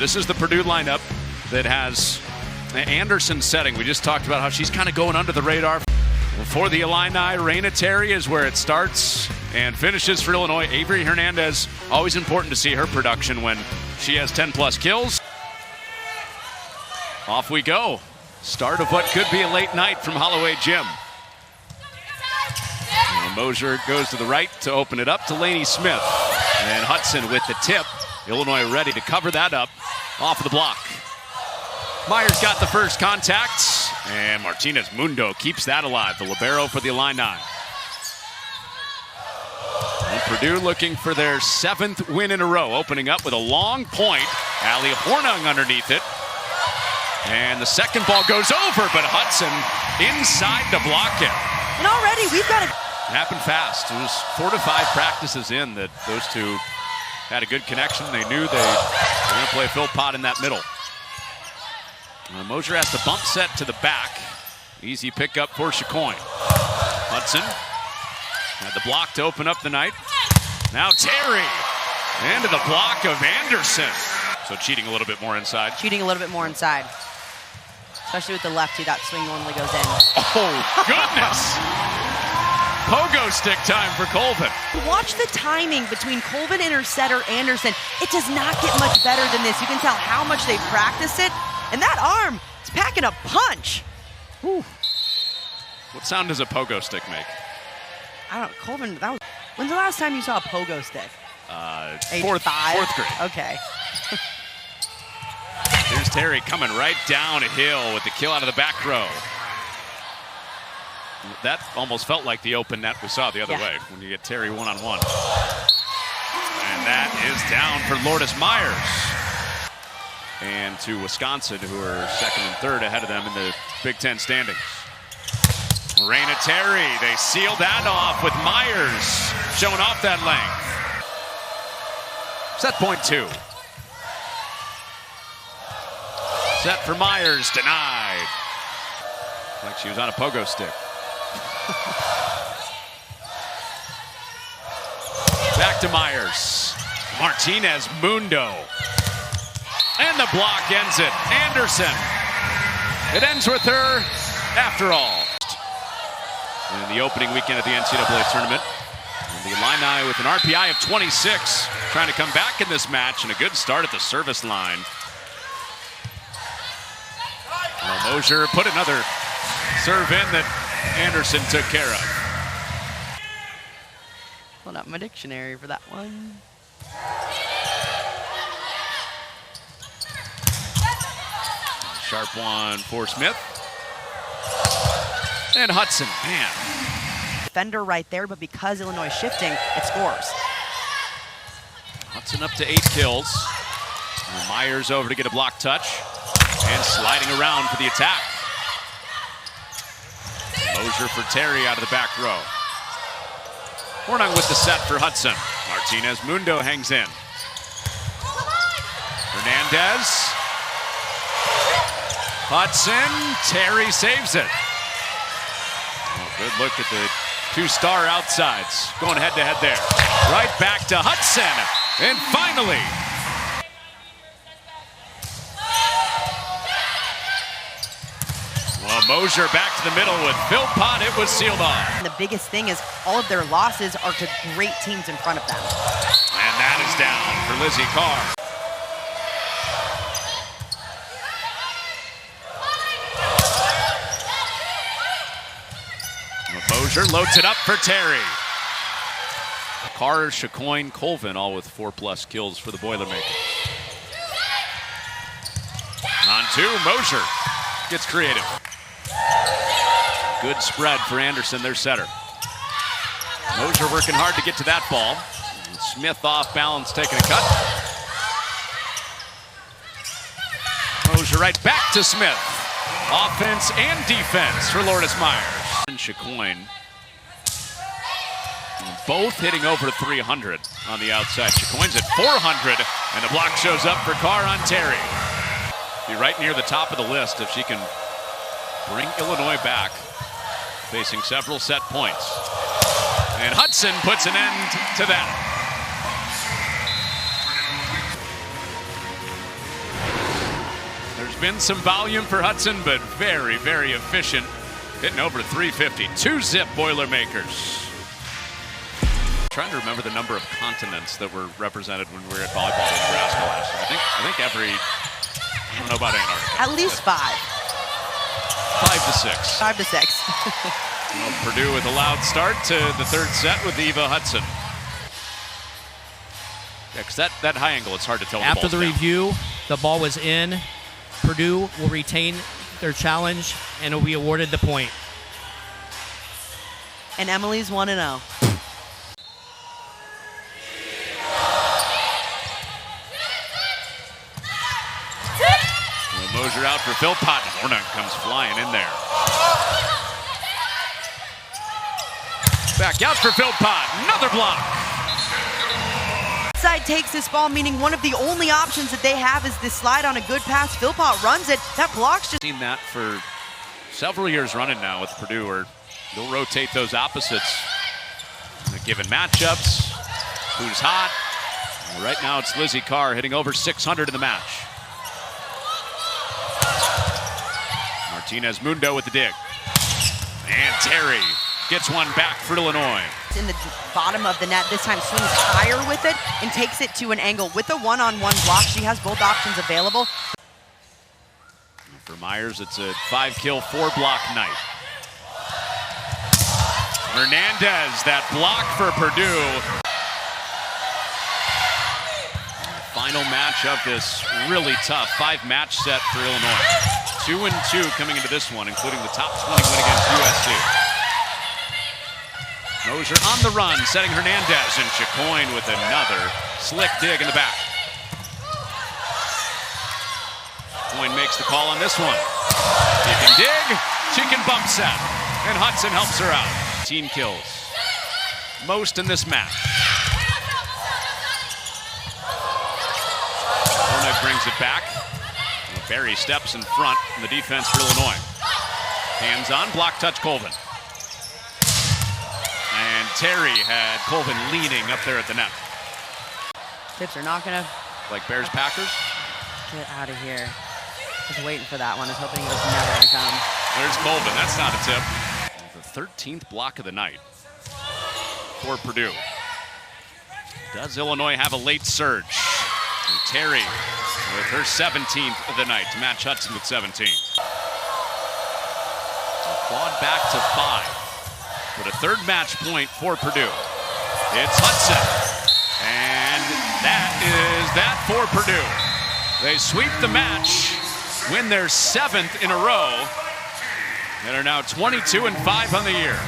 This is the Purdue lineup that has Anderson setting. We just talked about how she's kind of going under the radar. For the Illini, Raina Terry is where it starts and finishes for Illinois. Avery Hernandez, always important to see her production when she has 10-plus kills. Off we go. Start of what could be a late night from Holloway Gym. And Mosier goes to the right to open it up to Laney Smith. And Hudson with the tip. Illinois ready to cover that up off of the block. Myers got the first contact, and Martinez Mundo keeps that alive, the libero for the Illini. And Purdue looking for their 7th win in a row, opening up with a long point. Allie Hornung underneath it. And the second ball goes over, but Hudson inside to block it. And already we've got it. Happened fast. It was 4 to 5 practices in that those two had a good connection. They knew they were going to play Phil Pott in that middle. Mosier has the bump set to the back. Easy pickup for Chacoin. Hudson had the block to open up the night. Now Terry into the block of Anderson. So cheating a little bit more inside. Cheating a little bit more inside. Especially with the lefty, that swing normally goes in. Oh, goodness! Pogo stick time for Colvin. Watch the timing between Colvin and her setter, Anderson. It does not get much better than this. You can tell how much they practice it. And that arm, it's packing a punch. Whew. What sound does a pogo stick make? I don't know, Colvin, when's the last time you saw a pogo stick? Fourth grade. Okay. Here's Terry coming right downhill with the kill out of the back row. That almost felt like the open net we saw the other way when you get Terry one-on-one. And that is down for Lourdes Myers. And to Wisconsin, who are 2nd and 3rd ahead of them in the Big Ten standings. Raina Terry, they seal that off with Myers showing off that length. Set point 2. Set for Myers, denied. Like she was on a pogo stick. Back to Myers. Martinez Mundo. And the block ends it. Anderson. It ends with her after all. In the opening weekend of the NCAA tournament. And the Illini with an RPI of 26. Trying to come back in this match, and a good start at the service line. Well, Mosier put another serve in that Anderson took care of. Pulled out my dictionary for that one. Sharp one for Smith. And Hudson, man. Defender right there, but because Illinois is shifting, it scores. Hudson up to 8 kills. And Myers over to get a block touch. And sliding around for the attack. Mosier for Terry out of the back row. Hornung with the set for Hudson. Martinez Mundo hangs in. Hernandez. Hudson, Terry saves it. Oh, good look at the 2-star outsides. Going head-to-head there. Right back to Hudson. And finally. Well, Mosier back to the middle with Phil Pott. It was sealed off. And the biggest thing is all of their losses are to great teams in front of them. And that is down for Lizzie Carr. Mosier loads it up for Terry. Carr, Chacoin, Colvin, all with 4+ kills for the Boilermakers. On 2, Mosier gets creative. Good spread for Anderson, their setter. Mosier working hard to get to that ball. Smith off balance, taking a cut. Mosier right back to Smith. Offense and defense for Lourdes Myers. And Chacoin. Both hitting over 300 on the outside. Chacoin's at 400, and the block shows up for Carr on Terry. Be right near the top of the list if she can bring Illinois back, facing several set points. And Hudson puts an end to that. There's been some volume for Hudson, but very, very efficient. Hitting over 350. 2-zip Boilermakers. Trying to remember the number of continents that were represented when we were at volleyball in Nebraska last year. I think every, I don't know about Antarctica. At least 5. 5 to 6. 5 to 6. Well, Purdue with a loud start to the third set with Eva Hudson. Yeah, because that high angle, it's hard to tell. After the review, the ball was in. Purdue will retain their challenge and will be awarded the point. And Emily's 1-0. Mosier out for Philpott. Hornung comes flying in there. Back out for Philpott. Another block. Side takes this ball, meaning one of the only options that they have is this slide on a good pass. Philpott runs it. That block's just... Seen that for several years running now with Purdue, where they'll rotate those opposites in the given matchups. Who's hot? Well, right now it's Lizzie Carr hitting over 600 in the match. Martinez Mundo with the dig. And Terry gets one back for Illinois. In the bottom of the net, this time swings higher with it and takes it to an angle. With a one-on-one block, she has both options available. For Myers, it's a 5-kill, 4-block night. Hernandez, that block for Purdue. Final match of this really tough 5-match set for Illinois. 2-2 coming into this one, including the top 20 win against USC. Mosier on the run, setting Hernandez, and Chicoine with another slick dig in the back. Chicoine makes the call on this one. She can dig, she can bump set, and Hudson helps her out. 18 kills, most in this match. Brings it back. Barry steps in front in the defense for Illinois. Hands on, block touch Colvin. And Terry had Colvin leaning up there at the net. Tips are not gonna... Like Bears Packers? Get out of here. I was waiting for that one. I was hoping it was never gonna come. There's Colvin, that's not a tip. The 13th block of the night for Purdue. Does Illinois have a late surge? And Terry with her 17th of the night to match Hudson with 17. Clawed back to 5. But a third match point for Purdue. It's Hudson. And that is that for Purdue. They sweep the match, win their 7th in a row, and are now 22-5 on the year.